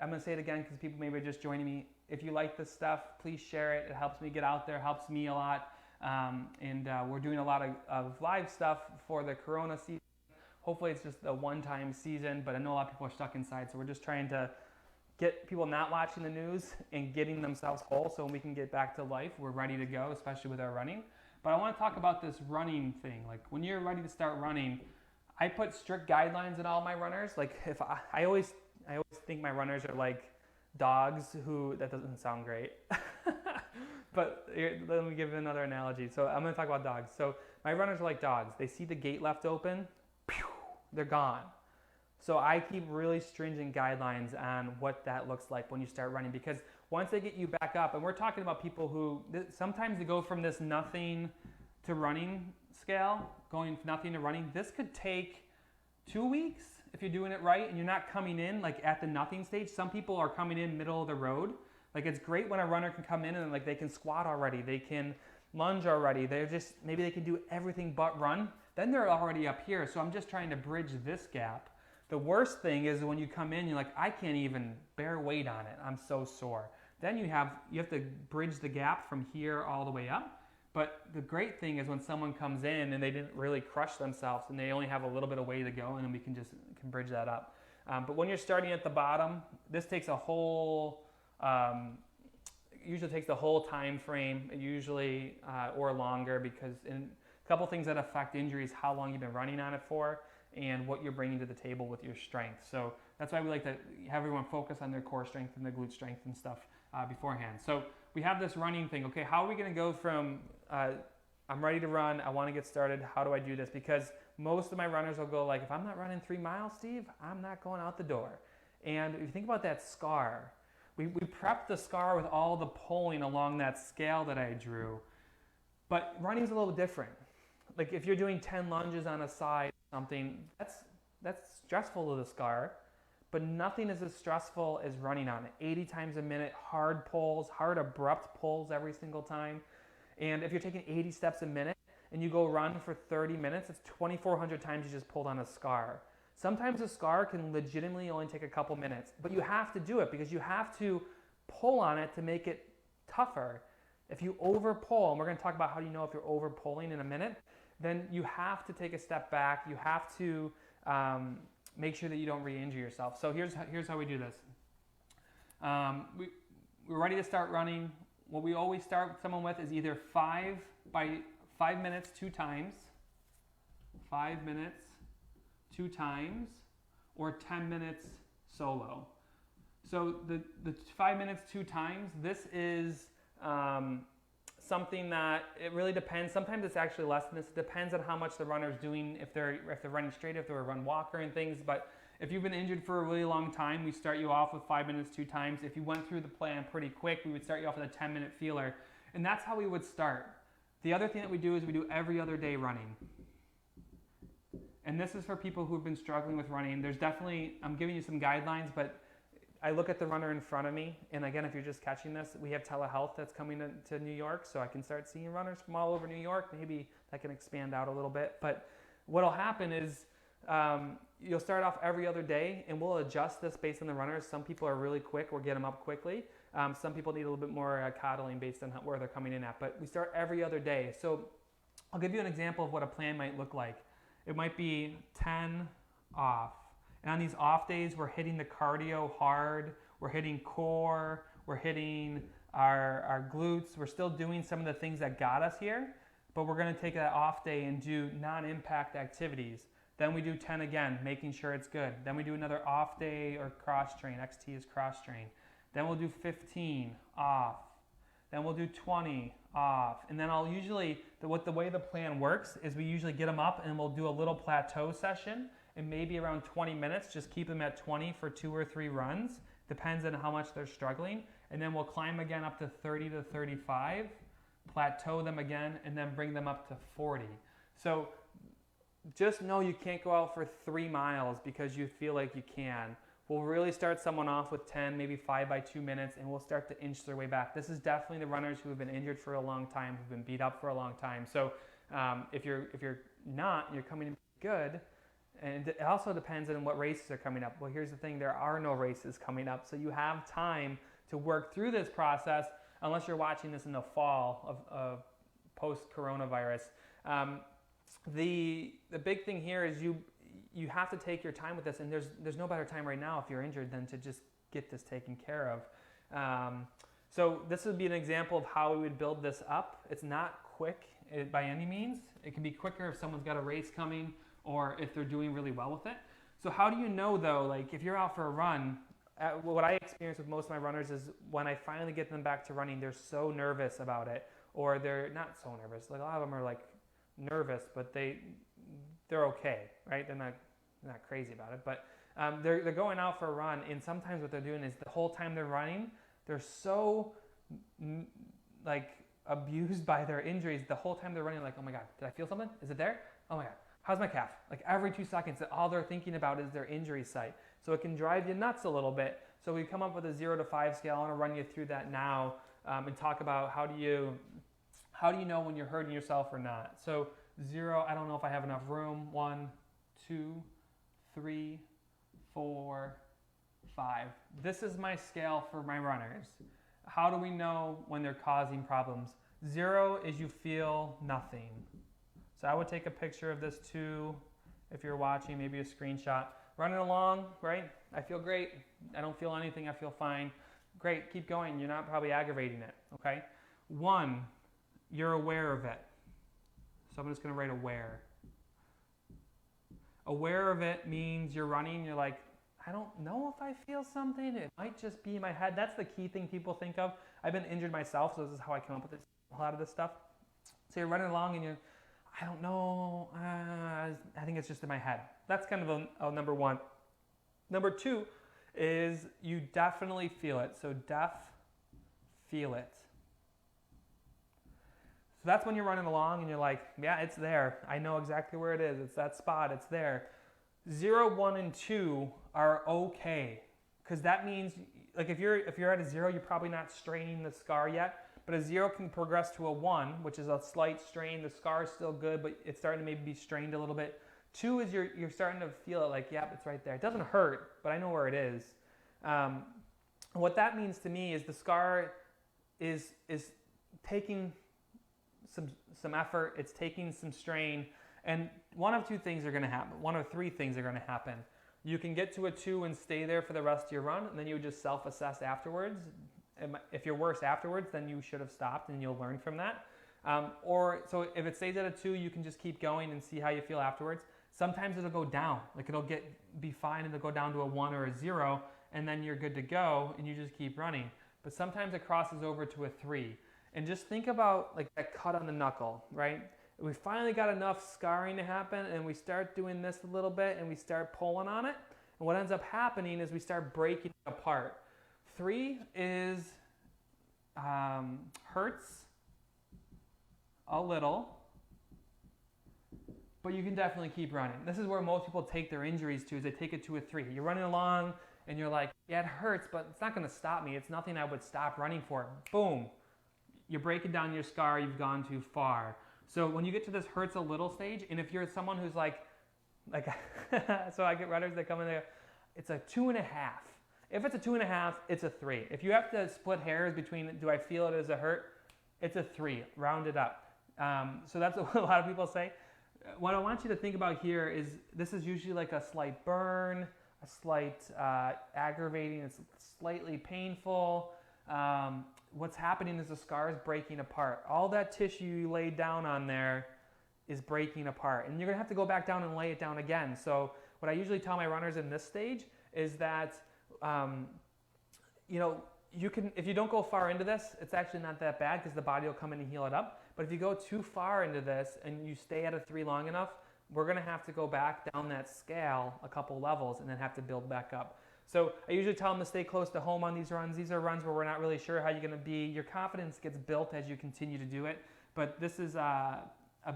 I'm going to say it again because people maybe are just joining me. If you like this stuff, please share it. It helps me get out there, helps me a lot. We're doing a lot of live stuff for the Corona season. Hopefully it's just a one-time season, but I know a lot of people are stuck inside, so we're just trying to get people not watching the news and getting themselves whole so when we can get back to life, we're ready to go, especially with our running. But I want to talk about this running thing. Like when you're ready to start running, I put strict guidelines in all my runners. Like if I always think my runners are like dogs who, that doesn't sound great. But let me give another analogy. So I'm going to talk about dogs. So my runners are like dogs. They see the gate left open, they're gone. So I keep really stringent guidelines on what that looks like when you start running, because once they get you back up, and we're talking about people who sometimes they go from this nothing to running scale, going from nothing to running. This could take 2 weeks if you're doing it right and you're not coming in like at the nothing stage. Some people are coming in middle of the road. Like it's great when a runner can come in and like they can squat already, they can lunge already, maybe they can do everything but run. Then they're already up here. So I'm just trying to bridge this gap. The worst thing is when you come in, you're like, I can't even bear weight on it. I'm so sore. Then you have to bridge the gap from here all the way up. But the great thing is when someone comes in and they didn't really crush themselves and they only have a little bit of way to go, and then we can bridge that up. But when you're starting at the bottom, this takes a whole, usually takes the whole time frame, usually or longer, because in a couple things that affect injuries, how long you've been running on it for, and what you're bringing to the table with your strength. So that's why we like to have everyone focus on their core strength and their glute strength and stuff beforehand. So we have this running thing. Okay, how are we going to go from I'm ready to run, I want to get started, how do I do this? Because most of my runners will go like, if I'm not running 3 miles, Steve, I'm not going out the door. And if you think about that scar, we prepped the scar with all the pulling along that scale that I drew. But running's a little different. Like if you're doing 10 lunges on a side, something, that's stressful to the scar, but nothing is as stressful as running on it. 80 times a minute, hard pulls, hard abrupt pulls every single time. And if you're taking 80 steps a minute and you go run for 30 minutes, it's 2,400 times you just pulled on a scar. Sometimes a scar can legitimately only take a couple minutes, but you have to do it because you have to pull on it to make it tougher. If you over pull, and we're going to talk about how do you know if you're over pulling in a minute, then you have to take a step back. You have to make sure that you don't re-injure yourself. So here's how we do this. We're ready to start running. What we always start someone with is either 5 minutes 2 times, 5 minutes 2 times, or 10 minutes solo. So the 5 minutes 2 times, this is something that it really depends. Sometimes it's actually less than this. It depends on how much the runner's doing, if they're running straight, if they're a run walker and things. But if you've been injured for a really long time, we start you off with 5 minutes 2 times. If you went through the plan pretty quick, we would start you off with a 10-minute feeler. And that's how we would start. The other thing that we do is we do every other day running. And this is for people who've been struggling with running. There's definitely, I'm giving you some guidelines, but I look at the runner in front of me, and again, if you're just catching this, we have telehealth that's coming to New York, so I can start seeing runners from all over New York. Maybe that can expand out a little bit, but what'll happen is you'll start off every other day, and we'll adjust this based on the runners. Some people are really quick, we'll get them up quickly. Some people need a little bit more coddling based on where they're coming in at, but we start every other day. So I'll give you an example of what a plan might look like. It might be 10 off. And on these off days, we're hitting the cardio hard, we're hitting core, we're hitting our glutes, we're still doing some of the things that got us here, but we're gonna take that off day and do non-impact activities. Then we do 10 again, making sure it's good. Then we do another off day or cross train, XT is cross train. Then we'll do 15 off. Then we'll do 20 off. And then I'll usually, the way the plan works is we usually get them up and we'll do a little plateau session. And maybe around 20 minutes, just keep them at 20 for 2 or 3 runs. Depends on how much they're struggling. And then we'll climb again up to 30 to 35, plateau them again, and then bring them up to 40. So just know you can't go out for 3 miles because you feel like you can. We'll really start someone off with 10, maybe 5 by 2 minutes, and we'll start to inch their way back. This is definitely the runners who have been injured for a long time, who've been beat up for a long time. So if you're not, you're coming in good, And it also depends on what races are coming up. Well, here's the thing, there are no races coming up, so you have time to work through this process, unless you're watching this in the fall of post-coronavirus. The big thing here is you have to take your time with this, and there's no better time right now if you're injured than to just get this taken care of. So this would be an example of how we would build this up. It's not quick by any means. It can be quicker if someone's got a race coming or if they're doing really well with it. So how do you know though, like if you're out for a run, what I experience with most of my runners is when I finally get them back to running, they're so nervous about it, or they're not so nervous. Like a lot of them are like nervous, but they're okay, right? They're not crazy about it, but they're going out for a run, and sometimes what they're doing is the whole time they're running, they're so like abused by their injuries. The whole time they're running, like, oh my God, did I feel something? Is it there? Oh my God, how's my calf? Like every 2 seconds, all they're thinking about is their injury site. So it can drive you nuts a little bit. So we come up with a 0 to 5 scale. I want to run you through that now and talk about how do you know when you're hurting yourself or not. So 0, I don't know if I have enough room. 1, 2, 3, 4, 5. This is my scale for my runners. How do we know when they're causing problems? 0 is you feel nothing. So I would take a picture of this too, if you're watching, maybe a screenshot. Running along, right? I feel great. I don't feel anything. I feel fine. Great, keep going. You're not probably aggravating it, okay? 1, you're aware of it. So I'm just going to write aware. Aware of it means you're running, you're like, I don't know if I feel something. It might just be in my head. That's the key thing people think of. I've been injured myself, so this is how I come up with a lot of this stuff. So you're running along and I don't know, I think it's just in my head. That's kind of a number 1. Number 2 is you definitely feel it. So feel it. So that's when you're running along and you're like, yeah, it's there. I know exactly where it is. It's that spot. It's there. 0, 1, and 2 are okay, because that means, like if you're at a 0, you're probably not straining the scar yet. But a 0 can progress to a 1, which is a slight strain. The scar is still good, but it's starting to maybe be strained a little bit. 2 is you're starting to feel it, like, yep, it's right there. It doesn't hurt, but I know where it is. What that means to me is the scar is taking some effort. It's taking some strain. And one of 2 things are going to happen. 1 of 3 things are going to happen. You can get to a 2 and stay there for the rest of your run, and then you would just self-assess afterwards. If you're worse afterwards, then you should have stopped and you'll learn from that. So if it stays at a 2, you can just keep going and see how you feel afterwards. Sometimes it'll go down, like it'll be fine and it'll go down to a 1 or a 0, and then you're good to go and you just keep running. But sometimes it crosses over to a 3. And just think about like that cut on the knuckle, right? We finally got enough scarring to happen, and we start doing this a little bit and we start pulling on it. And what ends up happening is we start breaking it apart. 3 is hurts a little, but you can definitely keep running. This is where most people take their injuries to, is they take it to a 3. You're running along and you're like, yeah, it hurts, but it's not going to stop me. It's nothing I would stop running for. Boom. You're breaking down your scar. You've gone too far. So when you get to this hurts a little stage, and if you're someone who's like so I get runners that come in there, it's a 2.5. If it's a 2.5, it's a 3. If you have to split hairs between, do I feel it as a hurt? It's a 3. Round it up. So that's what a lot of people say. What I want you to think about here is this is usually like a slight burn, a slight aggravating, it's slightly painful. What's happening is the scar is breaking apart. All that tissue you laid down on there is breaking apart. And you're going to have to go back down and lay it down again. So what I usually tell my runners in this stage is that, you can, if you don't go far into this, it's actually not that bad because the body will come in and heal it up. But if you go too far into this and you stay at a 3 long enough, we're going to have to go back down that scale a couple levels and then have to build back up. So I usually tell them to stay close to home on these runs. These are runs where we're not really sure how you're going to be. Your confidence gets built as you continue to do it. But this is a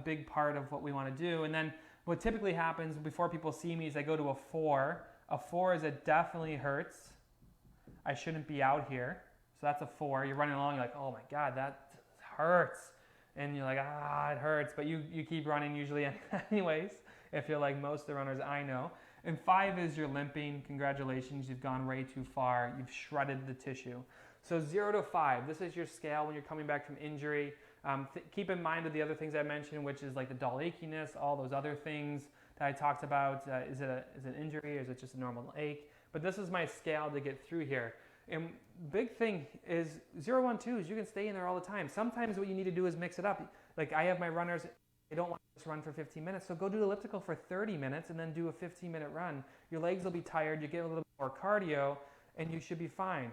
big part of what we want to do. And then what typically happens before people see me is I go to a 4. A 4 is it definitely hurts. I shouldn't be out here. So that's a 4. You're running along, you're like, oh my God, that hurts. And you're like, it hurts. But you keep running usually anyways. if you're like most of the runners I know. And 5 is you're limping. Congratulations, you've gone way too far. You've shredded the tissue. So 0 to 5, this is your scale when you're coming back from injury. Keep in mind of the other things I mentioned, which is like the dull achiness, all those other things that I talked about. Is it an injury or is it just a normal ache? But this is my scale to get through here. And big thing is 0, 1, 2s, you can stay in there all the time. Sometimes what you need to do is mix it up. Like I have my runners, they don't want to just run for 15 minutes, so go do elliptical for 30 minutes and then do a 15-minute run. Your legs will be tired, you get a little bit more cardio, and you should be fine.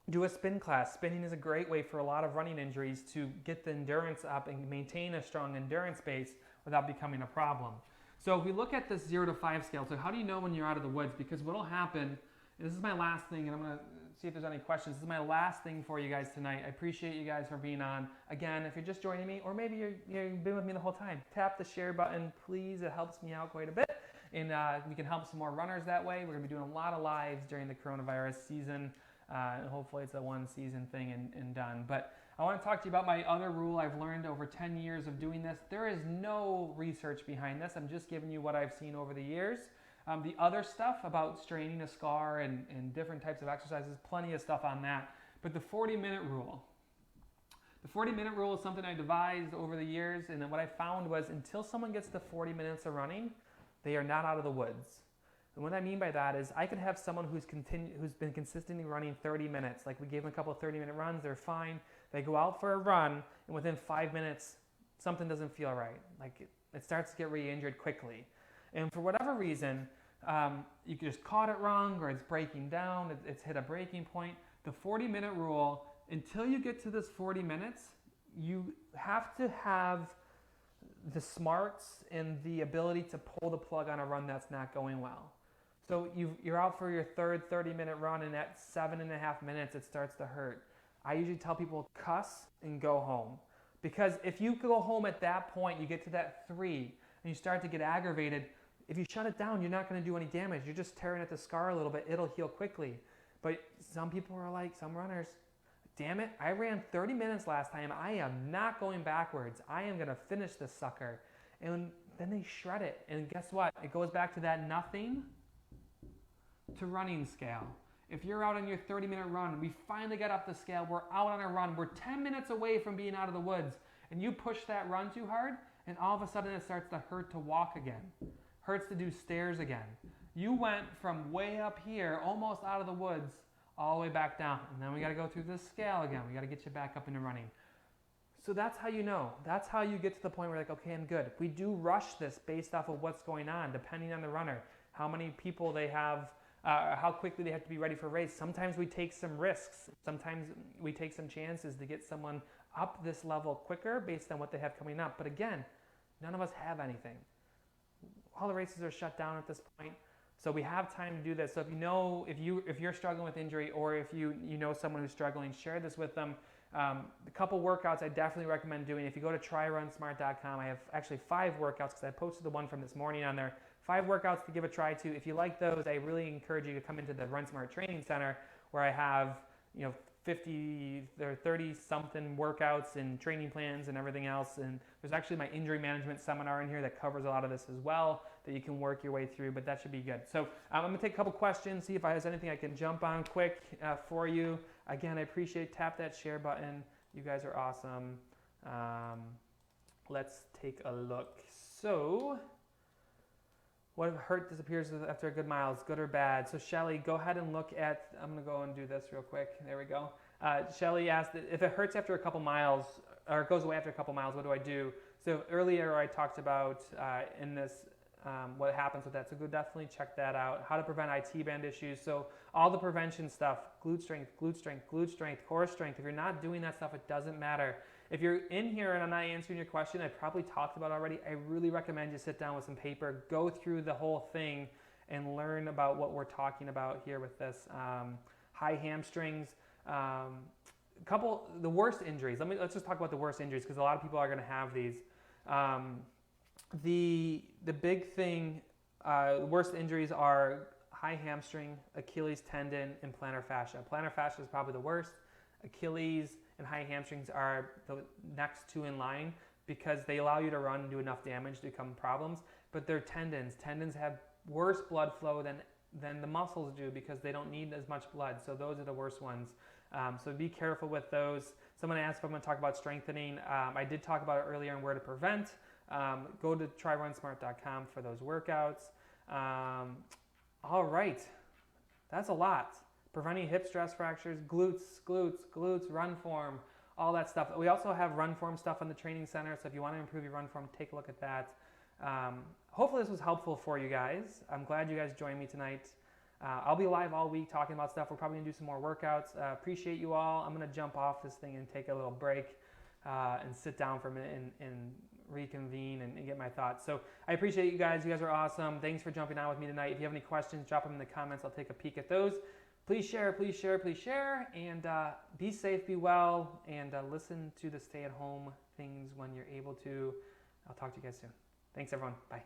Do a spin class. Spinning is a great way for a lot of running injuries to get the endurance up and maintain a strong endurance base without becoming a problem. So if we look at this 0 to 5 scale, so how do you know when you're out of the woods? Because what will happen, this is my last thing, and I'm going to see if there's any questions. This is my last thing for you guys tonight. I appreciate you guys for being on. Again, if you're just joining me, or maybe you've been with me the whole time, tap the share button, please. It helps me out quite a bit. And we can help some more runners that way. We're going to be doing a lot of lives during the coronavirus season. And hopefully it's a one season thing and done. But I want to talk to you about my other rule I've learned over 10 years of doing this. There is no research behind this. I'm just giving you what I've seen over the years. The other stuff about straining a scar and different types of exercises, plenty of stuff on that. But the 40-minute rule. The 40-minute rule is something I devised over the years. And then what I found was until someone gets to 40 minutes of running, they are not out of the woods. And what I mean by that is I could have someone who's been consistently running 30 minutes. Like we gave them a couple of 30-minute runs, they're fine. They go out for a run, and within 5 minutes, something doesn't feel right. Like it starts to get re-injured quickly. And for whatever reason, you just caught it wrong, or it's breaking down, it's hit a breaking point. The 40-minute rule, until you get to this 40 minutes, you have to have the smarts and the ability to pull the plug on a run that's not going well. So you're out for your third 30-minute run, and at 7.5 minutes, it starts to hurt. I usually tell people cuss and go home. Because if you go home at that point, you get to that 3, and you start to get aggravated, if you shut it down, you're not going to do any damage. You're just tearing at the scar a little bit. It'll heal quickly. But some people are like, some runners, damn it, I ran 30 minutes last time. I am not going backwards. I am going to finish this sucker. And then they shred it. And guess what? It goes back to that nothing to running scale. If you're out on your 30-minute run, we finally got up the scale, we're out on a run, we're 10 minutes away from being out of the woods, and you push that run too hard, and all of a sudden it starts to hurt to walk again. Hurts to do stairs again. You went from way up here, almost out of the woods, all the way back down. And then we got to go through this scale again. We got to get you back up into running. So that's how you know. That's how you get to the point where you're like, okay, I'm good. We do rush this based off of what's going on, depending on the runner, how many people they have, how quickly they have to be ready for a race. Sometimes we take some risks. Sometimes we take some chances to get someone up this level quicker based on what they have coming up. But again, none of us have anything. All the races are shut down at this point. So we have time to do this. So if you know, if you're struggling with injury, or if you know someone who's struggling, share this with them. The couple workouts I definitely recommend doing. If you go to tryrunsmart.com, I have actually 5 workouts because I posted the one from this morning on there. 5 workouts to give a try to. If you like those, I really encourage you to come into the RunSmart Training Center, where I have 50 or 30 something workouts and training plans and everything else. And there's actually my injury management seminar in here that covers a lot of this as well, that you can work your way through, but that should be good. So I'm going to take a couple questions, see if there's anything I can jump on quick for you. Again, I appreciate, tap that share button. You guys are awesome. Let's take a look. So, what hurt disappears after a good mile? Is good or bad? So Shelly, go ahead and look at, I'm going to go and do this real quick. There we go. Shelly asked, if it hurts after a couple miles, or it goes away after a couple miles, what do I do? So earlier I talked about in this, what happens with that. So go definitely check that out. How to prevent IT band issues. So all the prevention stuff, glute strength, core strength. If you're not doing that stuff, it doesn't matter. If you're in here and I'm not answering your question, I probably talked about it already. I really recommend you sit down with some paper, go through the whole thing, and learn about what we're talking about here with this. High hamstrings, the worst injuries. Let's just talk about the worst injuries, because a lot of people are going to have these. The big thing, worst injuries are high hamstring, Achilles tendon, and plantar fascia. Plantar fascia is probably the worst. Achilles and high hamstrings are the next 2 in line, because they allow you to run and do enough damage to become problems. but they're tendons. Tendons have worse blood flow than the muscles do because they don't need as much blood. So those are the worst ones. So be careful with those. Someone asked if I'm going to talk about strengthening. I did talk about it earlier and where to prevent. Go to tryrunsmart.com for those workouts. All right, that's a lot. Preventing hip stress fractures, glutes, run form, all that stuff. We also have run form stuff on the training center, so if you want to improve your run form, take a look at that. Hopefully this was helpful for you guys. I'm glad you guys joined me tonight. I'll be live all week talking about stuff. We're probably going to do some more workouts. Appreciate you all. I'm going to jump off this thing and take a little break and sit down for a minute and reconvene and get my thoughts. So I appreciate you guys. You guys are awesome. Thanks for jumping on with me tonight. If you have any questions, drop them in the comments. I'll take a peek at those. Please share, and be safe, be well, and listen to the stay-at-home things when you're able to. I'll talk to you guys soon. Thanks, everyone. Bye.